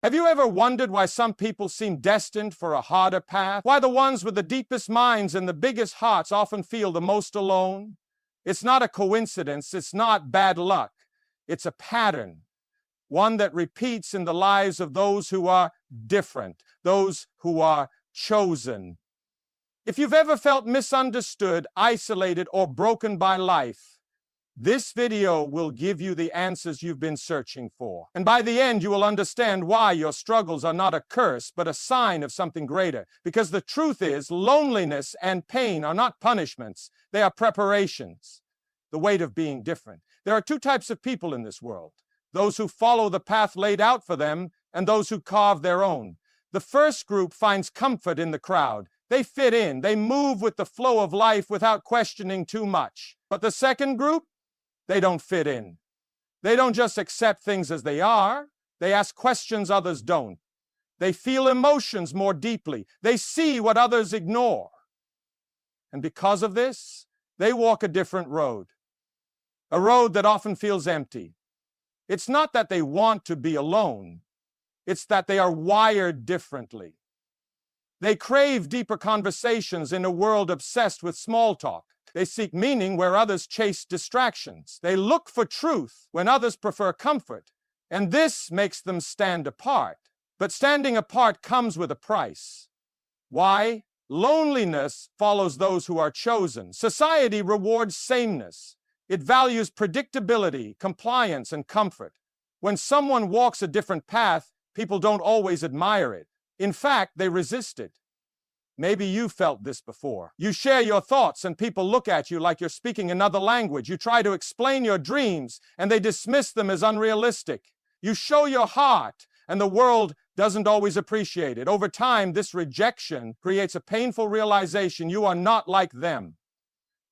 Have you ever wondered why some people seem destined for a harder path? Why the ones with the deepest minds and the biggest hearts often feel the most alone? It's not a coincidence. It's not bad luck. It's a pattern, one that repeats in the lives of those who are different, those who are chosen. If you've ever felt misunderstood, isolated, or broken by life, this video will give you the answers you've been searching for. And by the end, you will understand why your struggles are not a curse, but a sign of something greater. Because the truth is, loneliness and pain are not punishments. They are preparations. The weight of being different. There are two types of people in this world. Those who follow the path laid out for them, and those who carve their own. The first group finds comfort in the crowd. They fit in. They move with the flow of life without questioning too much. But the second group, they don't fit in. They don't just accept things as they are. They ask questions others don't. They feel emotions more deeply. They see what others ignore. And because of this, they walk a different road. A road that often feels empty. It's not that they want to be alone. It's that they are wired differently. They crave deeper conversations in a world obsessed with small talk. They seek meaning where others chase distractions. They look for truth when others prefer comfort. And this makes them stand apart. But standing apart comes with a price. Why? Loneliness follows those who are chosen. Society rewards sameness. It values predictability, compliance, and comfort. When someone walks a different path, people don't always admire it. In fact, they resist it. Maybe you felt this before. You share your thoughts and people look at you like you're speaking another language. You try to explain your dreams and they dismiss them as unrealistic. You show your heart and the world doesn't always appreciate it. Over time, this rejection creates a painful realization you are not like them.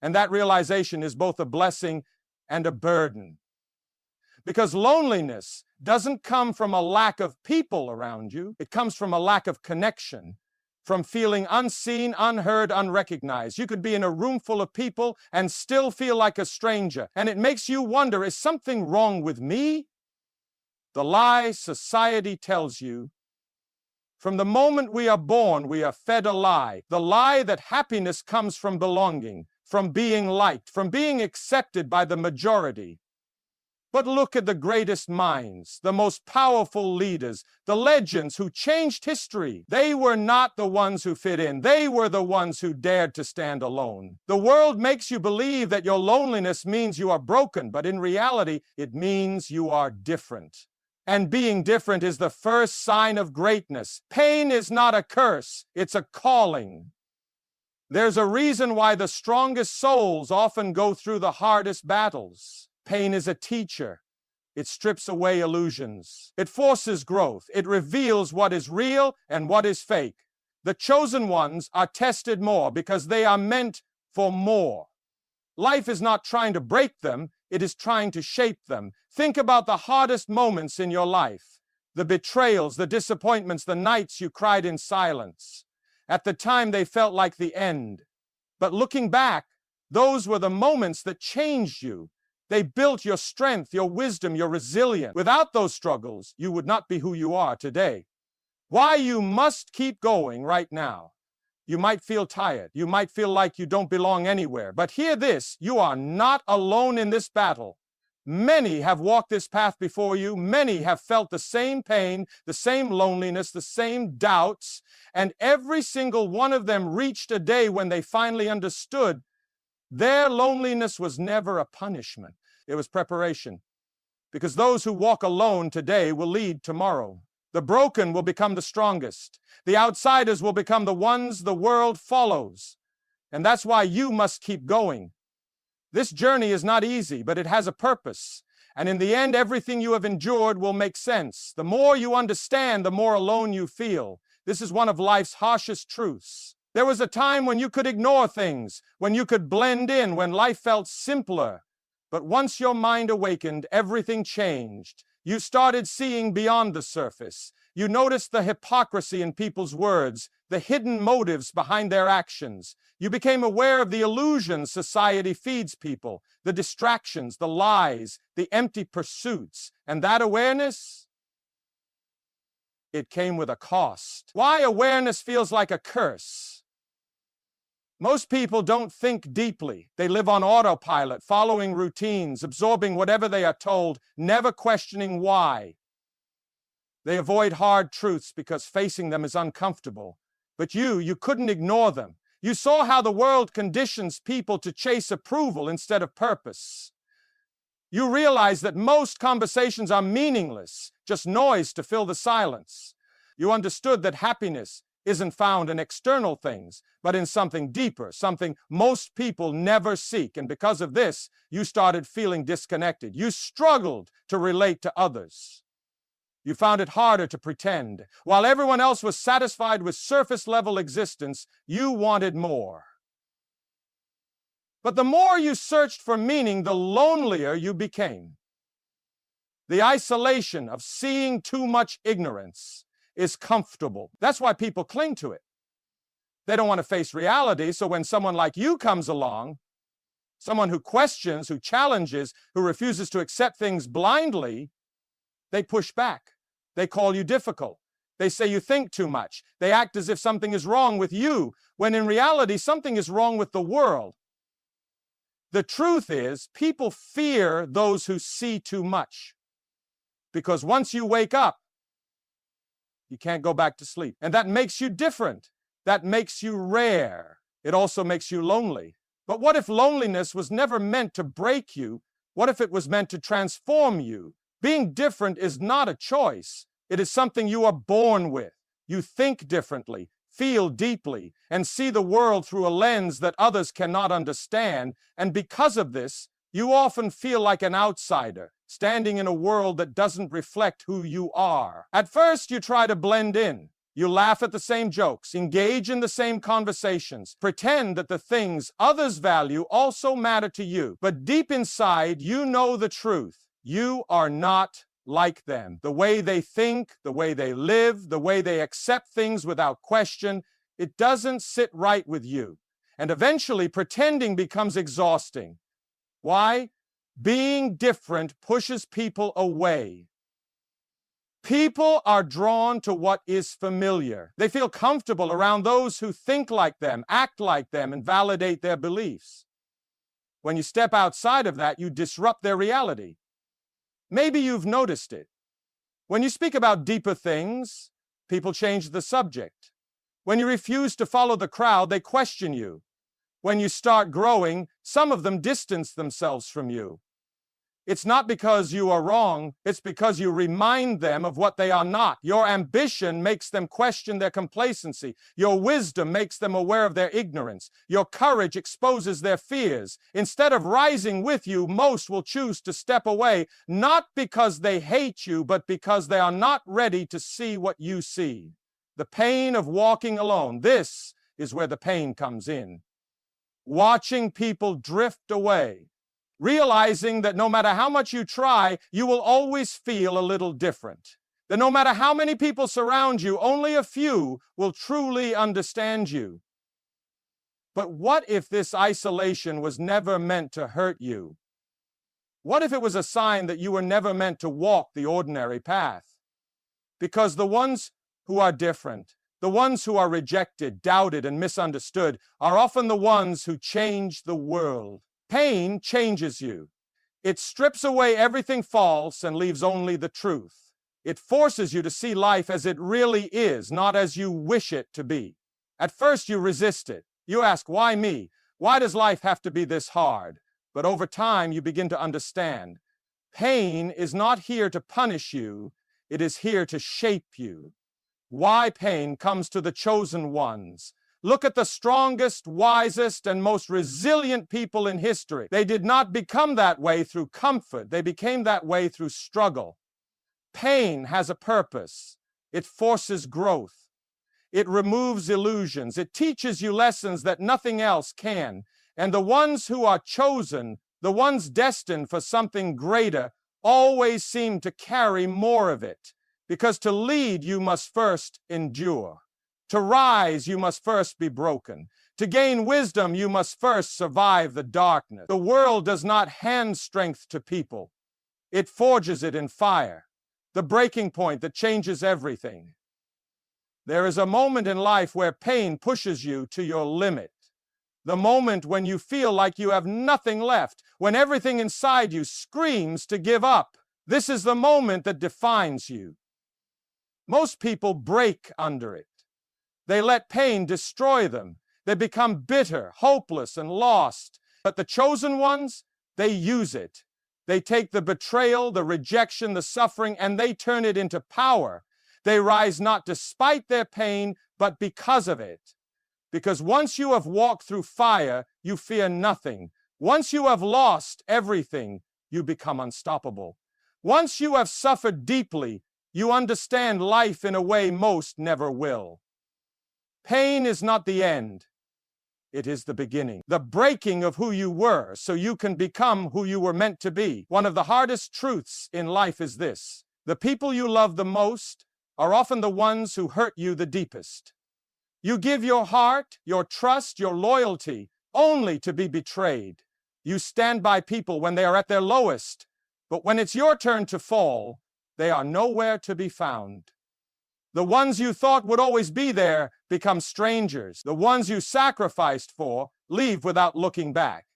And that realization is both a blessing and a burden. Because loneliness doesn't come from a lack of people around you. It comes from a lack of connection. From feeling unseen, unheard, unrecognized. You could be in a room full of people and still feel like a stranger. And it makes you wonder, is something wrong with me? The lie society tells you. From the moment we are born, we are fed a lie. The lie that happiness comes from belonging, from being liked, from being accepted by the majority. But look at the greatest minds, the most powerful leaders, the legends who changed history. They were not the ones who fit in. They were the ones who dared to stand alone. The world makes you believe that your loneliness means you are broken, but in reality, it means you are different. And being different is the first sign of greatness. Pain is not a curse, it's a calling. There's a reason why the strongest souls often go through the hardest battles. Pain is a teacher. It strips away illusions. It forces growth. It reveals what is real and what is fake. The chosen ones are tested more because they are meant for more. Life is not trying to break them. It is trying to shape them. Think about the hardest moments in your life. The betrayals, the disappointments, the nights you cried in silence. At the time, they felt like the end. But looking back, those were the moments that changed you. They built your strength, your wisdom, your resilience. Without those struggles, you would not be who you are today. Why you must keep going right now. You might feel tired. You might feel like you don't belong anywhere. But hear this, you are not alone in this battle. Many have walked this path before you. Many have felt the same pain, the same loneliness, the same doubts. And every single one of them reached a day when they finally understood their loneliness was never a punishment. It was preparation. Because those who walk alone today will lead tomorrow. The broken will become the strongest. The outsiders will become the ones the world follows. And that's why you must keep going. This journey is not easy, but it has a purpose. And in the end, everything you have endured will make sense. The more you understand, the more alone you feel. This is one of life's harshest truths. There was a time when you could ignore things, when you could blend in, when life felt simpler. But once your mind awakened, everything changed. You started seeing beyond the surface. You noticed the hypocrisy in people's words, the hidden motives behind their actions. You became aware of the illusions society feeds people, the distractions, the lies, the empty pursuits. And that awareness it came with a cost. Why awareness feels like a curse. Most people don't think deeply. They live on autopilot, following routines, absorbing whatever they are told, never questioning why. They avoid hard truths because facing them is uncomfortable. But you couldn't ignore them. You saw how the world conditions people to chase approval instead of purpose. You realize that most conversations are meaningless, just noise to fill the silence. You understood that happiness isn't found in external things, but in something deeper, something most people never seek. And because of this, you started feeling disconnected. You struggled to relate to others. You found it harder to pretend. While everyone else was satisfied with surface-level existence, you wanted more. But the more you searched for meaning, the lonelier you became. The isolation of seeing too much ignorance is comfortable. That's why people cling to it. They don't want to face reality, so when someone like you comes along, someone who questions, who challenges, who refuses to accept things blindly, they push back. They call you difficult. They say you think too much. They act as if something is wrong with you, when in reality something is wrong with the world. The truth is, people fear those who see too much. Because once you wake up, you can't go back to sleep. And that makes you different. That makes you rare. It also makes you lonely. But what if loneliness was never meant to break you? What if it was meant to transform you? Being different is not a choice. It is something you are born with. You think differently, feel deeply, and see the world through a lens that others cannot understand. And because of this, you often feel like an outsider, standing in a world that doesn't reflect who you are. At first, you try to blend in. You laugh at the same jokes, engage in the same conversations, pretend that the things others value also matter to you. But deep inside, you know the truth. You are not like them. The way they think, the way they live, the way they accept things without question, it doesn't sit right with you. And eventually, pretending becomes exhausting. Why? Being different pushes people away. People are drawn to what is familiar. They feel comfortable around those who think like them, act like them, and validate their beliefs. When you step outside of that, you disrupt their reality. Maybe you've noticed it. When you speak about deeper things, people change the subject. When you refuse to follow the crowd, they question you. When you start growing, some of them distance themselves from you. It's not because you are wrong, it's because you remind them of what they are not. Your ambition makes them question their complacency. Your wisdom makes them aware of their ignorance. Your courage exposes their fears. Instead of rising with you, most will choose to step away, not because they hate you, but because they are not ready to see what you see. The pain of walking alone. This is where the pain comes in. Watching people drift away. Realizing that no matter how much you try, you will always feel a little different. That no matter how many people surround you, only a few will truly understand you. But what if this isolation was never meant to hurt you? What if it was a sign that you were never meant to walk the ordinary path? Because the ones who are different, the ones who are rejected, doubted, and misunderstood, are often the ones who change the world. Pain changes you. It strips away everything false and leaves only the truth. It forces you to see life as it really is, not as you wish it to be. At first you resist it. You ask, why me? Why does life have to be this hard? But over time you begin to understand. Pain is not here to punish you. It is here to shape you. Why pain comes to the chosen ones. Look at the strongest, wisest, and most resilient people in history. They did not become that way through comfort. They became that way through struggle. Pain has a purpose. It forces growth. It removes illusions. It teaches you lessons that nothing else can. And the ones who are chosen, the ones destined for something greater, always seem to carry more of it. Because to lead, you must first endure. To rise, you must first be broken. To gain wisdom, you must first survive the darkness. The world does not hand strength to people. It forges it in fire. The breaking point that changes everything. There is a moment in life where pain pushes you to your limit. The moment when you feel like you have nothing left, when everything inside you screams to give up. This is the moment that defines you. Most people break under it. They let pain destroy them. They become bitter, hopeless, and lost. But the chosen ones, they use it. They take the betrayal, the rejection, the suffering, and they turn it into power. They rise not despite their pain, but because of it. Because once you have walked through fire, you fear nothing. Once you have lost everything, you become unstoppable. Once you have suffered deeply, you understand life in a way most never will. Pain is not the end. It is the beginning. The breaking of who you were so you can become who you were meant to be. One of the hardest truths in life is this: the people you love the most are often the ones who hurt you the deepest. You give your heart, your trust, your loyalty, only to be betrayed. You stand by people when they are at their lowest, but when it's your turn to fall, they are nowhere to be found. The ones you thought would always be there become strangers. The ones you sacrificed for leave without looking back.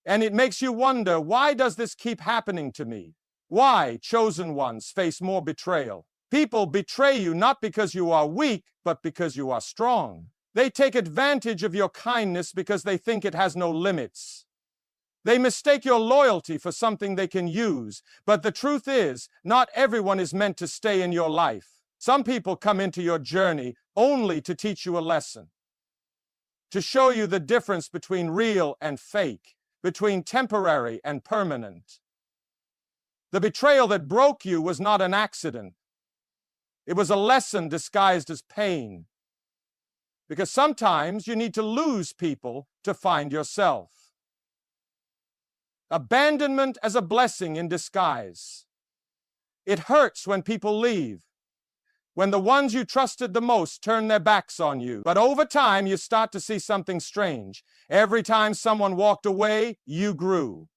And it makes you wonder, why does this keep happening to me? Why chosen ones face more betrayal? People betray you not because you are weak, but because you are strong. They take advantage of your kindness because they think it has no limits. They mistake your loyalty for something they can use. But the truth is, not everyone is meant to stay in your life. Some people come into your journey only to teach you a lesson, to show you the difference between real and fake, between temporary and permanent. The betrayal that broke you was not an accident. It was a lesson disguised as pain. Because sometimes you need to lose people to find yourself. Abandonment as a blessing in disguise. It hurts when people leave, when the ones you trusted the most turn their backs on you. But over time, you start to see something strange. Every time someone walked away, you grew.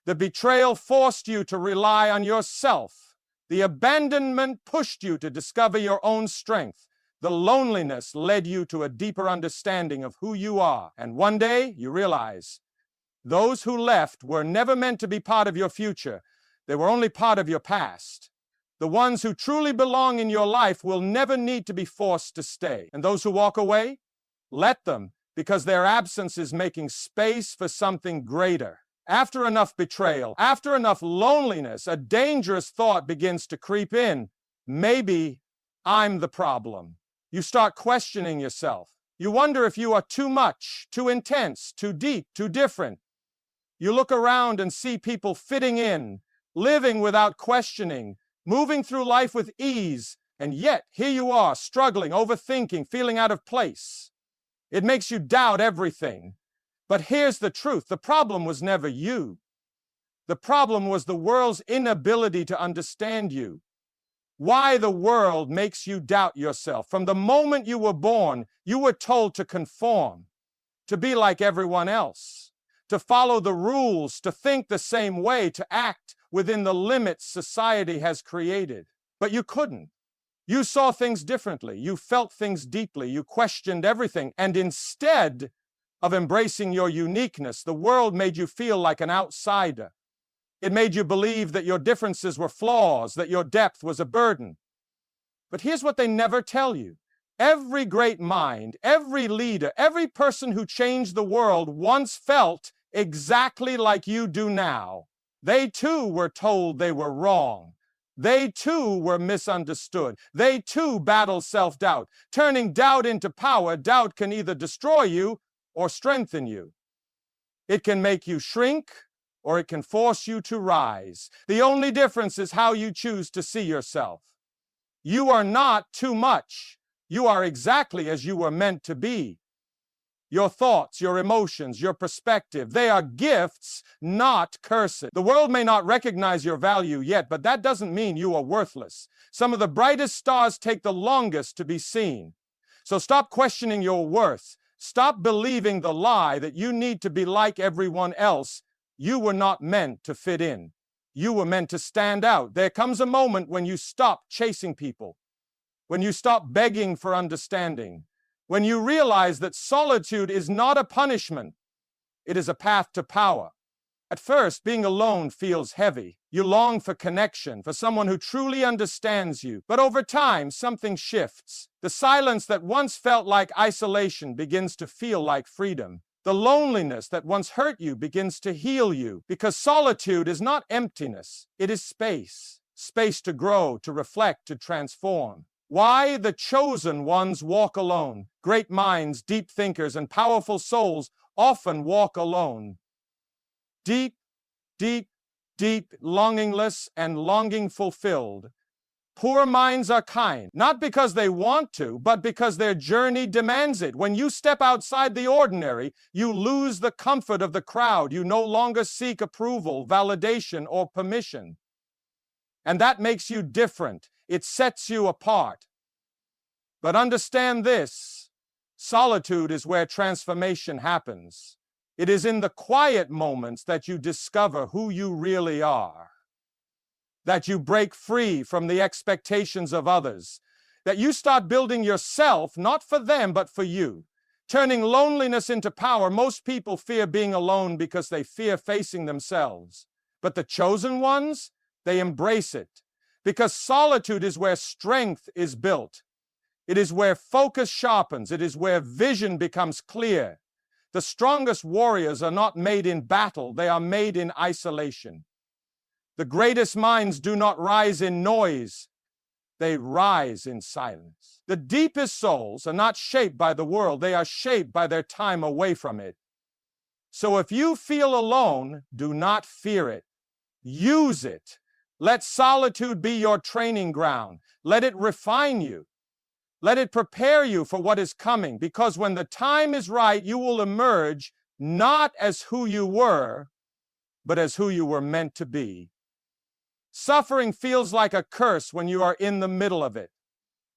The betrayal forced you to rely on yourself. The abandonment pushed you to discover your own strength. The loneliness led you to a deeper understanding of who you are. And one day, you realize those who left were never meant to be part of your future. They were only part of your past. The ones who truly belong in your life will never need to be forced to stay. And those who walk away, let them, because their absence is making space for something greater. After enough betrayal, after enough loneliness, a dangerous thought begins to creep in. Maybe I'm the problem. You start questioning yourself. You wonder if you are too much, too intense, too deep, too different. You look around and see people fitting in, living without questioning, moving through life with ease, and yet here you are, struggling, overthinking, feeling out of place. It makes you doubt everything. But here's the truth. The problem was never you. The problem was the world's inability to understand you. Why the world makes you doubt yourself. From the moment you were born, you were told to conform, to be like everyone else, to follow the rules, to think the same way, to act within the limits society has created. But you couldn't. You saw things differently. You felt things deeply. You questioned everything. And instead of embracing your uniqueness, the world made you feel like an outsider. It made you believe that your differences were flaws, that your depth was a burden. But here's what they never tell you. Every great mind, every leader, every person who changed the world once felt exactly like you do now. They too were told they were wrong. They too were misunderstood. They too battled self-doubt. Turning doubt into power, doubt can either destroy you or strengthen you. It can make you shrink, or it can force you to rise. The only difference is how you choose to see yourself. You are not too much. You are exactly as you were meant to be. Your thoughts, your emotions, your perspective, they are gifts, not curses. The world may not recognize your value yet, but that doesn't mean you are worthless. Some of the brightest stars take the longest to be seen. So stop questioning your worth. Stop believing the lie that you need to be like everyone else. You were not meant to fit in. You were meant to stand out. There comes a moment when you stop chasing people. when you stop begging for understanding, when you realize that solitude is not a punishment, it is a path to power. At first, being alone feels heavy. You long for connection, for someone who truly understands you. But over time, something shifts. The silence that once felt like isolation begins to feel like freedom. The loneliness that once hurt you begins to heal you, because solitude is not emptiness, it is space. Space to grow, to reflect, to transform. Why the chosen ones walk alone. Great minds, deep thinkers, and powerful souls often walk alone. Deep, deep, deep, longingless, and longing fulfilled. Poor minds are kind, not because they want to, but because their journey demands it. When you step outside the ordinary, you lose the comfort of the crowd. You no longer seek approval, validation, or permission. And that makes you different. It sets you apart. But understand this, solitude is where transformation happens. It is in the quiet moments that you discover who you really are, that you break free from the expectations of others, that you start building yourself, not for them, but for you, turning loneliness into power. Most people fear being alone because they fear facing themselves. But the chosen ones, they embrace it, because solitude is where strength is built. It is where focus sharpens. It is where vision becomes clear. The strongest warriors are not made in battle, they are made in isolation. The greatest minds do not rise in noise, they rise in silence. The deepest souls are not shaped by the world, they are shaped by their time away from it. So if you feel alone, do not fear it. Use it. Let solitude be your training ground. Let it refine you. Let it prepare you for what is coming, because when the time is right, you will emerge not as who you were, but as who you were meant to be. Suffering feels like a curse when you are in the middle of it.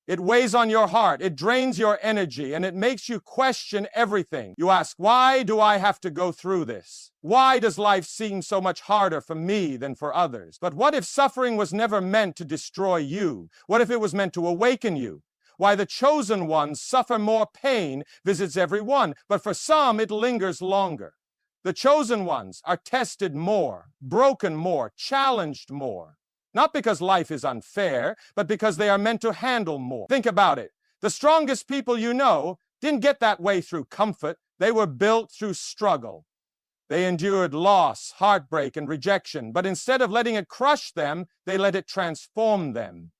It weighs on your heart, it drains your energy, and it makes you question everything. You ask, why do I have to go through this? Why does life seem so much harder for me than for others? But what if suffering was never meant to destroy you? What if it was meant to awaken you? Why the chosen ones suffer more pain, visits everyone, but for some it lingers longer. The chosen ones are tested more, broken more, challenged more. Not because life is unfair, but because they are meant to handle more. Think about it. The strongest people you know didn't get that way through comfort. They were built through struggle. They endured loss, heartbreak, and rejection, but instead of letting it crush them, they let it transform them.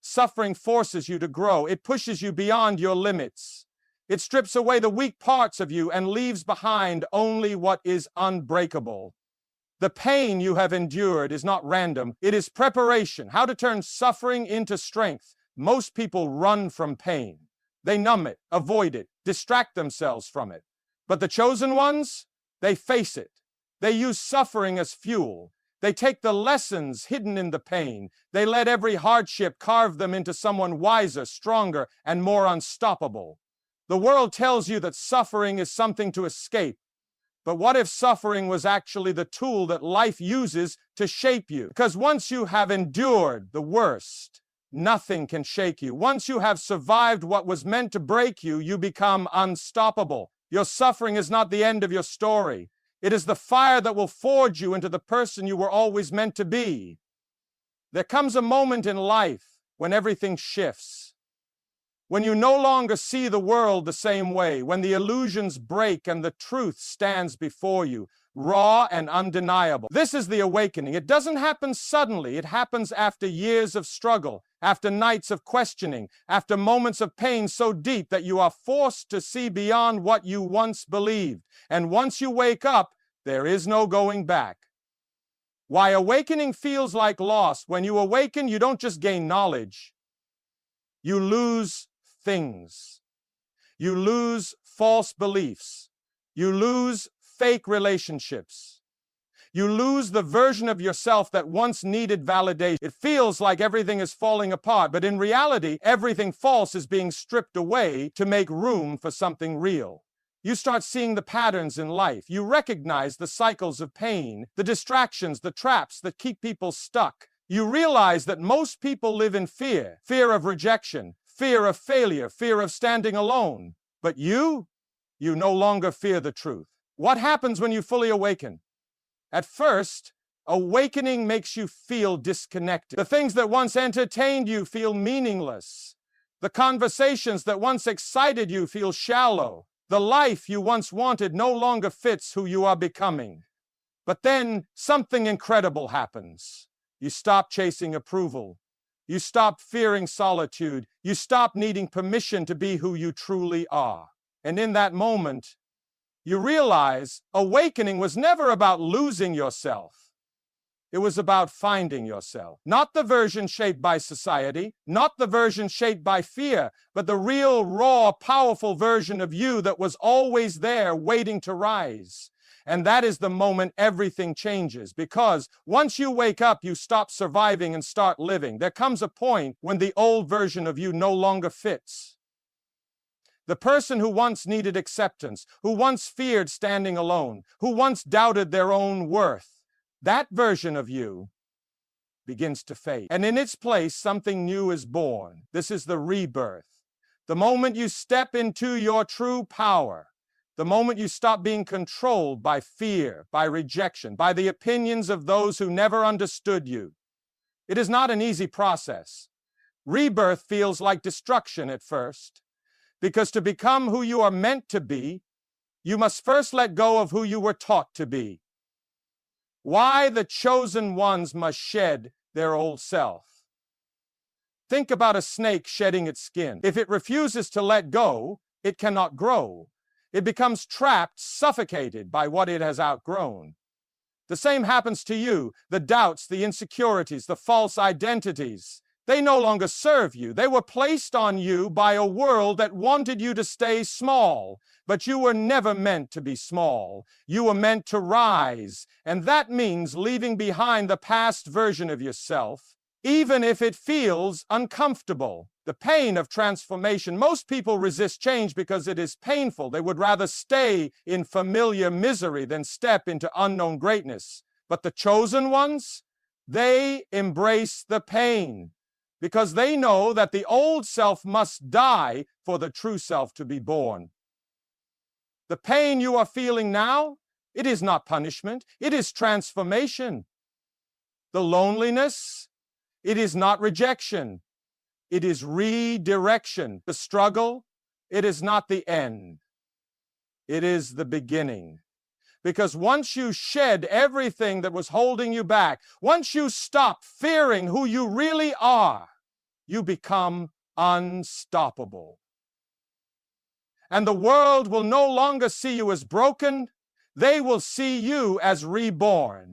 Suffering forces you to grow. It pushes you beyond your limits. It strips away the weak parts of you and leaves behind only what is unbreakable. The pain you have endured is not random. It is preparation. How to turn suffering into strength. Most people run from pain. They numb it, avoid it, distract themselves from it. But the chosen ones, they face it. They use suffering as fuel. They take the lessons hidden in the pain. They let every hardship carve them into someone wiser, stronger, and more unstoppable. The world tells you that suffering is something to escape. But what if suffering was actually the tool that life uses to shape you? Because once you have endured the worst, nothing can shake you. Once you have survived what was meant to break you, you become unstoppable. Your suffering is not the end of your story. It is the fire that will forge you into the person you were always meant to be. There comes a moment in life when everything shifts. When you no longer see the world the same way, when the illusions break and the truth stands before you, raw and undeniable. This is the awakening. It doesn't happen suddenly. It happens after years of struggle, after nights of questioning, after moments of pain so deep that you are forced to see beyond what you once believed. And once you wake up, there is no going back. Why awakening feels like loss. When you awaken, you don't just gain knowledge. You lose things. You lose false beliefs. You lose fake relationships. You lose the version of yourself that once needed validation. It feels like everything is falling apart, but in reality, everything false is being stripped away to make room for something real. You start seeing the patterns in life. You recognize the cycles of pain, the distractions, the traps that keep people stuck, You realize that most people live in fear, fear of rejection, fear of failure, fear of standing alone. But you no longer fear the truth. What happens when you fully awaken? At first, awakening makes you feel disconnected. The things that once entertained you feel meaningless. The conversations that once excited you feel shallow. The life you once wanted no longer fits who you are becoming. But then something incredible happens. You stop chasing approval. You stop fearing solitude. You stop needing permission to be who you truly are. And in that moment, you realize awakening was never about losing yourself. It was about finding yourself. Not the version shaped by society, not the version shaped by fear, but the real, raw, powerful version of you that was always there waiting to rise. And that is the moment everything changes, because once you wake up, you stop surviving and start living. There comes a point when the old version of you no longer fits. The person who once needed acceptance, who once feared standing alone, who once doubted their own worth, that version of you begins to fade. And in its place, something new is born. This is the rebirth. The moment you step into your true power. The moment you stop being controlled by fear, by rejection, by the opinions of those who never understood you. It is not an easy process. Rebirth feels like destruction at first, because to become who you are meant to be, you must first let go of who you were taught to be. Why the chosen ones must shed their old self. Think about a snake shedding its skin. If it refuses to let go, it cannot grow. It becomes trapped, suffocated by what it has outgrown. The same happens to you. The doubts, the insecurities, the false identities, they no longer serve you. They were placed on you by a world that wanted you to stay small. But you were never meant to be small. You were meant to rise. And that means leaving behind the past version of yourself, even if it feels uncomfortable. The pain of transformation. Most people resist change because it is painful. They would rather stay in familiar misery than step into unknown greatness. But the chosen ones, they embrace the pain because they know that the old self must die for the true self to be born. The pain you are feeling now, it is not punishment. It is transformation. The loneliness, it is not rejection. It is redirection. The struggle, it is not the end. It is the beginning. Because once you shed everything that was holding you back, once you stop fearing who you really are, you become unstoppable. And the world will no longer see you as broken. They will see you as reborn.